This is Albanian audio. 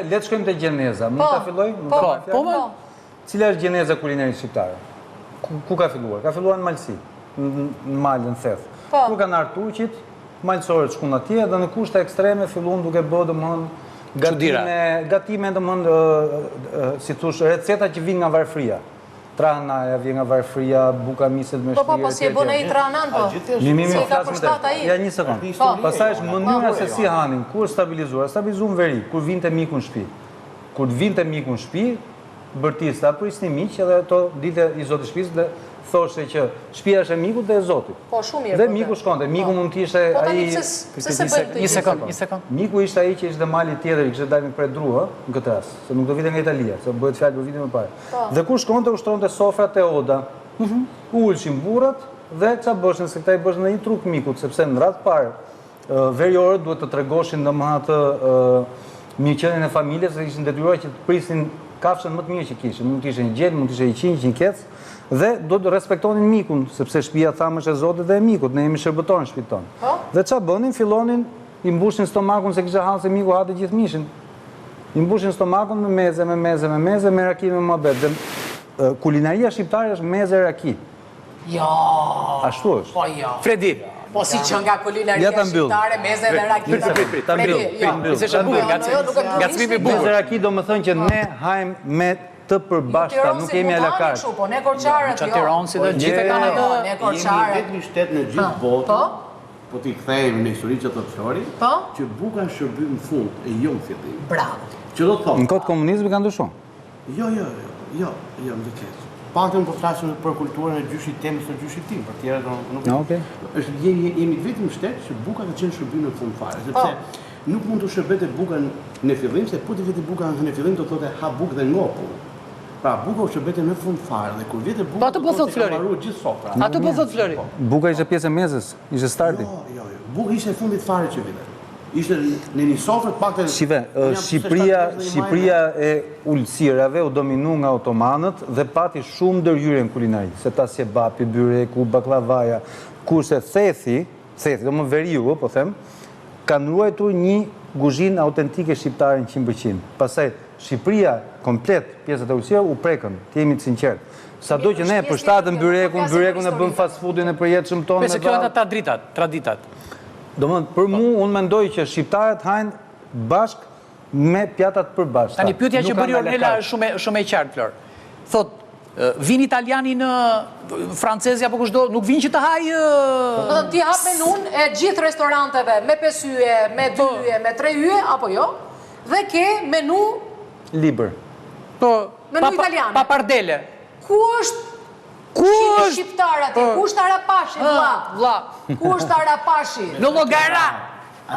Le të shkojmë te gjeneza. Mund ta filloj? Po. Cila është gjeneza kulinarisë shqiptare? Ku ka filluar? Ka filluar në Malsi, në malën thellë. Kur kanë ardhur turqit, malësorët shkuan atje dhe në kushte ekstreme filluan duke bërë domthon gatime domthon si thosh receta që vijnë nga varfëria. Trana vjen nga varfëria, buka miset me shpirë. Po si e bën ai tranan po? Si ka përshtat ai? Ja një sekond. Pastaj është mënyra se si hanin, kur stabilizuan veri, kur vinte miku në shtëpi. Kur vinte miku në shtëpi, bërtista prisni miq edhe ato dilte i zotit shtëpisë dhe thoshte që shtëpia është e mikut dhe e zotit. Po shumë mirë. Dhe miku shkonte, miku mund të ishte ai. Një sekond. Miku ishte ai që ishte mali tjetër, i kishte dalë prej drua në këtë rast, se nuk do vite nga Italia, se bëhet fjalë për vitin më parë. Dhe kur shkonte ushtronte sofrat e oda. Ulshin burrat dhe çfarë bëshin se këta i bëshin në një truk mikut, sepse në radhë parë veriorët duhet të tregoshin domethënë atë mirëqenien e familjes, se ishin detyruar që të prisnin kafshën më të mirë që kishin. Mund të ishte një gjel, mund të ishte 100 kec. Dhe do të respektonin mikun, sepse shtëpia thamë është e Zotit dhe e mikut, ne jemi shërbëtorë në shtëpinë tonë. Dhe çfarë bënin? Fillonin, i mbushin stomakun se kishte hallë se miku hate gjithë mishin. I mbushin stomakun me meze, me raki me muhabet. Dhe kulinaria shqiptare është meze raki. Jo. Ashtu është. Po jo. Fredi. Po si që nga kulinaria shqiptare, meze dhe raki. Prit, ta mbyll. Se është bukur, ngacmimi bukur. Meze raki do të thonë që ne hajmë me të përbashkëta, nuk kemi a la carte. Po ne korçarët jo. Tiranës dhe gjithë kanë ato. Ne korçarët. Jemi vetëm shtet në gjithë botën. Po t'i kthejmë në histori që thotë Flori, që buka shërbim në fund e jo në fillim. Bravo. Që do të thotë. Në kohë komunizmi ka ndryshuar. Jo, më të keq. Paktën po flasim për kulturën e gjyshit temës së gjyshit tim, për tjerë nuk. Okej. Është jemi vetëm shtet që buka ka qenë shërbim në fund fare, sepse nuk mund të shërbete buka në fillim, se po të vete buka në fillim do thotë ha bukë dhe ngopu. Pra, buka u shërbete në fund fare dhe kur vete buka ato po thot Flori. Gjithë sofra. Ato po thot Flori. Buka ishte pjesë e mezës, ishte starti. Jo. Buka ishte fundit fare që vite. Ishte në një sofrë të paktën. Shive, Shqipëria e ulësirave u dominu nga otomanët dhe pati shumë ndërhyrje në kulinari, se tasjebapi, byreku, baklavaja, kurse thethi, do më veriu, po them, kanë ruajtur një kuzhinë autentike shqiptare në 100%. Pastaj Shqipëria komplet, pjesët e ulësirave u prekën, të jemi të sinqertë. Sado që ne përshtatëm byrekun e bëm fast foodin e përjetshëm tonë. Pse kjo janë traditat. Domethënë, për mua unë mendoj që shqiptarët hajnë bashkë me pjatat përbashkëta. Tani pyetja që bëri Ornela është shumë e qartë, Flor. Thot, vin italiani në francezi apo kushdo, nuk vin që të hajë. Ti hap menun e gjithë restoranteve me 5 yje, me 2 yje, me 3 yje apo jo? Dhe ke menu libër. Po, menu italiane. Papardele. Ku është shqiptar aty? Ku është Arapashi, vlla? Vlla. Ku është Arapashi? Në Llogara.